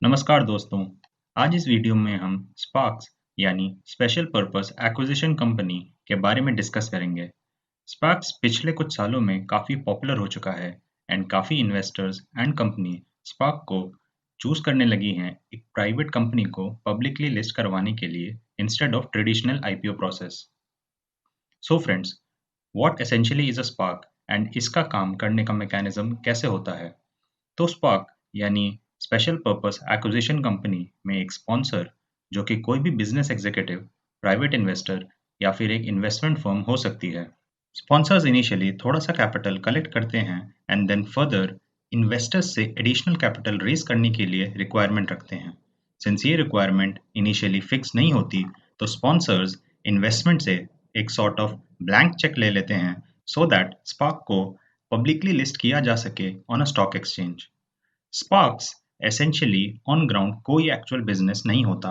नमस्कार दोस्तों। आज इस वीडियो में हम स्पार्क्स यानी स्पेशल पर्पस एक्विजिशन कंपनी के बारे में डिस्कस करेंगे। स्पार्क्स पिछले कुछ सालों में काफ़ी पॉपुलर हो चुका है एंड काफ़ी इन्वेस्टर्स एंड कंपनी स्पार्क को चूज करने लगी हैं एक प्राइवेट कंपनी को पब्लिकली लिस्ट करवाने के लिए instead of traditional IPO process. So friends, what essentially is a spark and इसका काम करने का मैकेनिज्म कैसे होता है? तो स्पार्क यानी स्पेशल पर्पस एक्विजिशन कंपनी में एक स्पॉन्सर जो कि कोई भी बिजनेस एग्जीक्यूटिव, प्राइवेट इन्वेस्टर या फिर एक इन्वेस्टमेंट फर्म हो सकती है। स्पॉन्सर्स इनिशियली थोड़ा सा कैपिटल कलेक्ट करते हैं एंड देन फर्दर इन्वेस्टर्स से एडिशनल कैपिटल रेज करने के लिए रिक्वायरमेंट रखते हैं। सिंस ये रिक्वायरमेंट इनिशियली फिक्स नहीं होती, तो स्पॉन्सर्स इन्वेस्टमेंट से एक सॉर्ट ऑफ ब्लैंक चेक ले लेते हैं सो दैट स्पार्क को पब्लिकली लिस्ट किया जा सके on a stock exchange. Sparks essentially on ground कोई एक्चुअल बिजनेस नहीं होता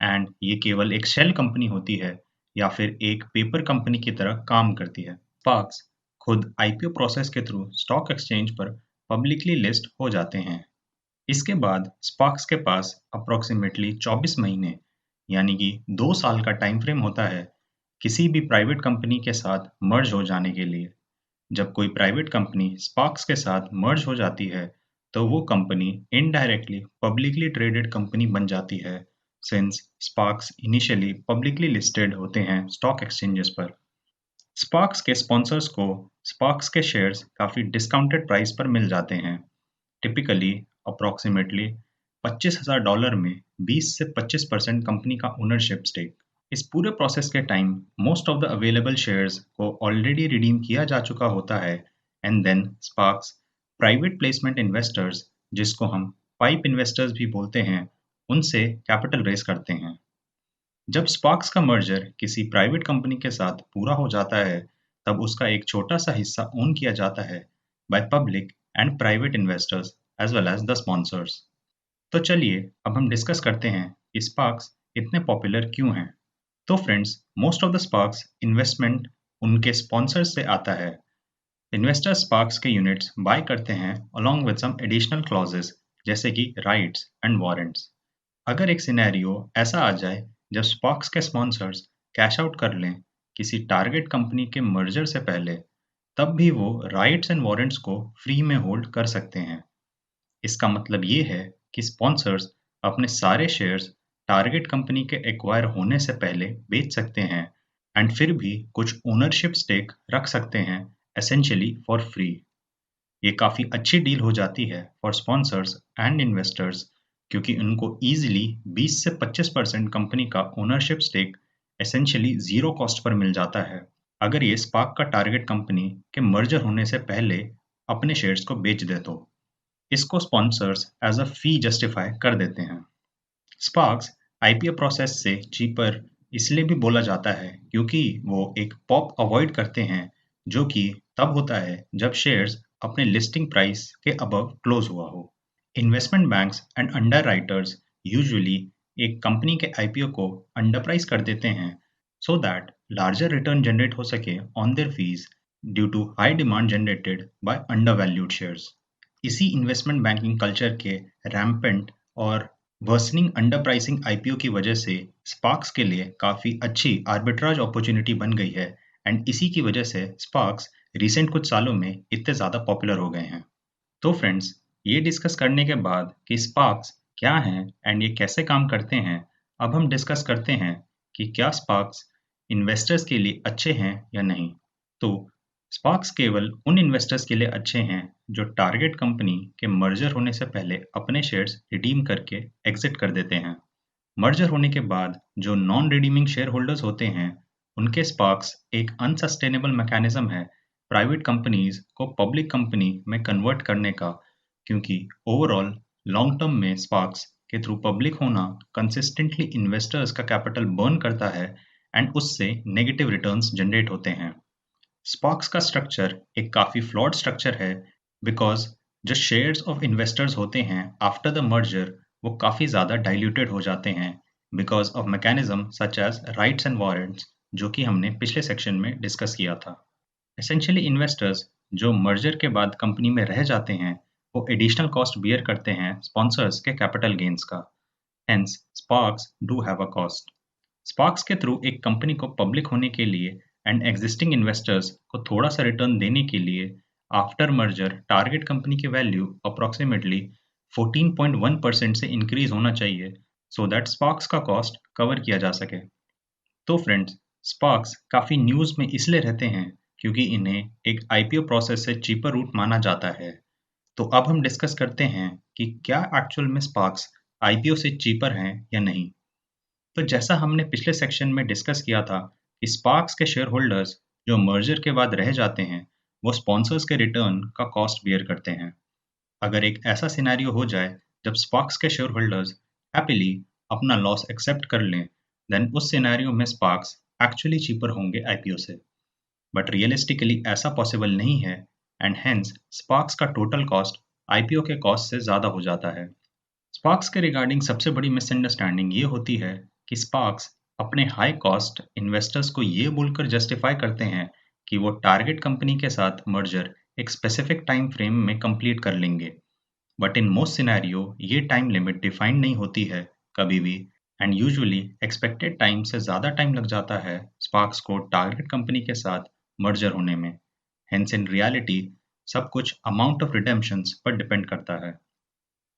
एंड ये केवल एक शेल कंपनी होती है या फिर एक पेपर कंपनी की तरह काम करती है। स्पार्क्स खुद आईपीओ प्रोसेस के थ्रू स्टॉक एक्सचेंज पर पब्लिकली लिस्ट हो जाते हैं। इसके बाद स्पार्क्स के पास अप्रोक्सीमेटली 24 महीने यानी कि 2 साल का टाइम फ्रेम होता है किसी भी प्राइवेट कंपनी के साथ मर्ज हो जाने के लिए। जब कोई प्राइवेट कंपनी स्पार्क्स के साथ मर्ज हो जाती है, तो वो company indirectly publicly traded company बन जाती है, since sparks initially publicly listed होते हैं स्टॉक एक्सचेंजेस पर। स्पार्क्स के स्पॉन्सर्स को स्पार्क्स के शेयर्स काफ़ी डिस्काउंटेड प्राइस पर मिल जाते हैं, टिपिकली अप्रोक्सीमेटली $25,000 में 20 से 25% कंपनी का ओनरशिप स्टेक। इस पूरे प्रोसेस के time most of the available shares को ऑलरेडी रिडीम किया जा चुका होता है and then SPACs private placement investors, जिसको हम पाइप इन्वेस्टर्स भी बोलते हैं, उनसे कैपिटल रेज करते हैं। जब स्पार्क्स का मर्जर किसी प्राइवेट कंपनी के साथ पूरा हो जाता है, तब उसका एक छोटा सा हिस्सा ओन किया जाता है by public and private investors as well as the sponsors. तो चलिए अब हम डिस्कस करते हैं कि स्पार्क्स इतने पॉपुलर क्यों हैं। तो friends, most of the SPACs investment उनके स्पॉन्सर्स से आता है। इन्वेस्टर स्पार्क्स के यूनिट्स बाय करते हैं along with some additional clauses जैसे कि राइट्स एंड वारंट्स। अगर एक सिनेरियो ऐसा आ जाए जब स्पार्क्स के स्पॉन्सर्स कैश आउट कर लें किसी टारगेट कंपनी के मर्जर से पहले, तब भी वो राइट्स एंड वारंट्स को फ्री में होल्ड कर सकते हैं। इसका मतलब ये है कि स्पॉन्सर्स अपने सारे शेयर्स टारगेट कंपनी के एक्वायर होने से पहले बेच सकते हैं एंड फिर भी कुछ ओनरशिप स्टेक रख सकते हैं एसेंशियली फॉर फ्री। ये काफ़ी अच्छी डील हो जाती है फॉर स्पॉन्सर्स एंड इन्वेस्टर्स, क्योंकि उनको ईजिली 20 से 25% कंपनी का ownership stake essentially zero cost पर मिल जाता है, अगर ये स्पार्क का टारगेट कंपनी के मर्जर होने से पहले अपने शेयर्स को बेच दे तो। इसको sponsors as a fee justify कर देते हैं। स्पार्क्स आईपीओ प्रोसेस से चीपर इसलिए भी बोला जाता है क्योंकि वो एक पॉप अवॉइड करते हैं, जो कि तब होता है जब शेयर्स अपने लिस्टिंग प्राइस के अबव क्लोज हुआ हो। Investment banks and underwriters usually एक कंपनी के आईपीओ को अंडर प्राइस कर देते हैं so that larger return generate हो सके on their fees due to high demand generated by under valued shares. इसी इन्वेस्टमेंट बैंकिंग कल्चर के रैम्पेंट और वर्सनिंग अंडर प्राइसिंग आईपीओ की वजह से स्पार्क्स के लिए काफ़ी अच्छी आर्बिट्राज अपॉर्चुनिटी बन गई है एंड इसी की वजह से स्पार्क्स रिसेंट कुछ सालों में इतने ज़्यादा पॉपुलर हो गए हैं। तो फ्रेंड्स, ये डिस्कस करने के बाद कि स्पार्क्स क्या हैं एंड ये कैसे काम करते हैं, अब हम डिस्कस करते हैं कि क्या स्पार्क्स इन्वेस्टर्स के लिए अच्छे हैं या नहीं। तो स्पार्क्स केवल उन इन्वेस्टर्स के लिए अच्छे हैं जो टारगेट कंपनी के मर्जर होने से पहले अपने शेयर्स रिडीम करके एग्जिट कर देते हैं। मर्जर होने के बाद जो नॉन रिडीमिंग शेयर होल्डर्स होते हैं, उनके स्पार्क्स एक अनसस्टेनेबल मैकेनिज्म है प्राइवेट कंपनीज को पब्लिक कंपनी में कन्वर्ट करने का, क्योंकि ओवरऑल लॉन्ग टर्म में स्पार्क्स के थ्रू पब्लिक होना कंसिस्टेंटली इन्वेस्टर्स का कैपिटल बर्न करता है एंड उससे नेगेटिव रिटर्न्स जनरेट होते हैं। स्पार्क्स का स्ट्रक्चर एक काफ़ी फ्लॉड स्ट्रक्चर है बिकॉज जो शेयर्स ऑफ इन्वेस्टर्स होते हैं आफ्टर द मर्जर, वो काफ़ी ज़्यादा डाइल्यूटेड हो जाते हैं because of mechanism such as rights and warrants, जो कि हमने पिछले सेक्शन में डिस्कस किया था। एसेंशियली इन्वेस्टर्स जो मर्जर के बाद कंपनी में रह जाते हैं, वो एडिशनल कॉस्ट बियर करते हैं स्पॉन्सर्स के कैपिटल गेन्स का। Hence sparks do have a cost. Sparks के थ्रू एक कंपनी को पब्लिक होने के लिए एंड एग्जिस्टिंग इन्वेस्टर्स को थोड़ा सा रिटर्न देने के लिए आफ्टर मर्जर टारगेट कंपनी की वैल्यू अप्रोक्सीमेटली 14.1% से इंक्रीज होना चाहिए सो दैट स्पार्क्स का कॉस्ट कवर किया जा सके। तो फ्रेंड्स, स्पार्क्स काफ़ी न्यूज़ में इसलिए रहते हैं क्योंकि इन्हें एक आईपीओ प्रोसेस से चीपर रूट माना जाता है। तो अब हम डिस्कस करते हैं कि क्या एक्चुअल में स्पार्क्स आईपीओ से चीपर हैं या नहीं। तो जैसा हमने पिछले सेक्शन में डिस्कस किया था कि स्पार्क्स के शेयर होल्डर्स जो मर्जर के बाद रह जाते हैं, वो स्पॉन्सर्स के रिटर्न का कॉस्ट बियर करते हैं। अगर एक ऐसा सिनेरियो हो जाए जब स्पार्क्स के शेयर होल्डर्स हैप्पीली अपना लॉस एक्सेप्ट कर लें, देन उस सिनेरियो में स्पार्क्स एक्चुअली चीपर होंगे आईपीओ से। बट रियलिस्टिकली ऐसा पॉसिबल नहीं है एंड हेंस स्पार्क्स का टोटल कॉस्ट आईपीओ के कॉस्ट से ज़्यादा हो जाता है। स्पार्क्स के रिगार्डिंग सबसे बड़ी मिसअंडरस्टैंडिंग ये होती है कि स्पार्क्स अपने हाई कॉस्ट इन्वेस्टर्स को ये बोलकर जस्टिफाई करते हैं कि वो टारगेट कंपनी के साथ मर्जर एक स्पेसिफिक टाइम फ्रेम में कंप्लीट कर लेंगे। बट इन मोस्ट सिनेरियो ये टाइम लिमिट डिफाइंड नहीं होती है कभी भी एंड यूजुअली एक्सपेक्टेड टाइम से ज़्यादा टाइम लग जाता है स्पार्क्स को टारगेट कंपनी के साथ मर्जर होने में। हेंस इन रियलिटी सब कुछ अमाउंट ऑफ रिडेम्पशंस पर डिपेंड करता है।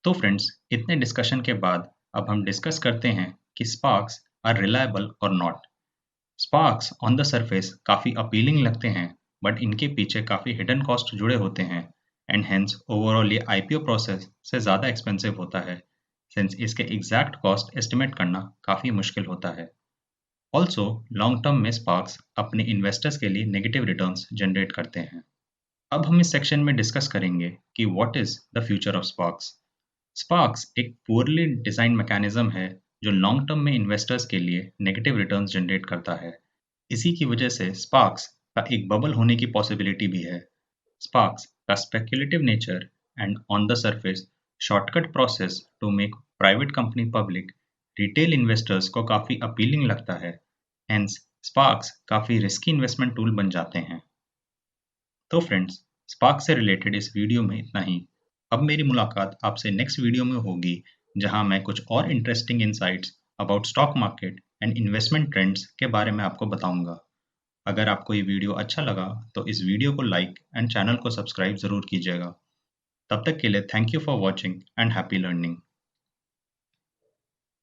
तो फ्रेंड्स, इतने डिस्कशन के बाद अब हम डिस्कस करते हैं कि स्पार्क्स आर रिलायबल और not. Sparks on the surface काफ़ी अपीलिंग लगते हैं, बट इनके पीछे काफ़ी हिडन कॉस्ट जुड़े होते हैं एंड हेंस ओवरऑल ये आईपीओ प्रोसेस से ज़्यादा एक्सपेंसिव होता है, सिंस इसके एग्जैक्ट कॉस्ट एस्टिमेट करना काफ़ी मुश्किल होता है। ऑल्सो लॉन्ग टर्म में स्पार्क्स अपने इन्वेस्टर्स के लिए नेगेटिव रिटर्न्स जनरेट करते हैं। अब हम इस सेक्शन में डिस्कस करेंगे कि what is the future of sparks. Sparks एक पुअरली डिजाइन मैकेनिज्म है जो लॉन्ग टर्म में इन्वेस्टर्स के लिए नेगेटिव रिटर्न्स जनरेट करता है। इसी की वजह से स्पार्क्स का एक बबल होने की पॉसिबिलिटी भी है। स्पार्क्स का speculative nature and on the surface shortcut process to make private company public retail investors को काफ़ी अपीलिंग लगता है। हेंस स्पार्क्स काफ़ी रिस्की इन्वेस्टमेंट टूल बन जाते हैं। तो फ्रेंड्स, स्पार्क से रिलेटेड इस वीडियो में इतना ही। अब मेरी मुलाकात आपसे नेक्स्ट वीडियो में होगी जहां मैं कुछ और interesting insights about stock market and investment trends के बारे में आपको बताऊंगा। अगर आपको ये वीडियो अच्छा लगा तो इस वीडियो को लाइक एंड चैनल को सब्सक्राइब ज़रूर कीजिएगा। तब तक के लिए thank you for watching and happy learning.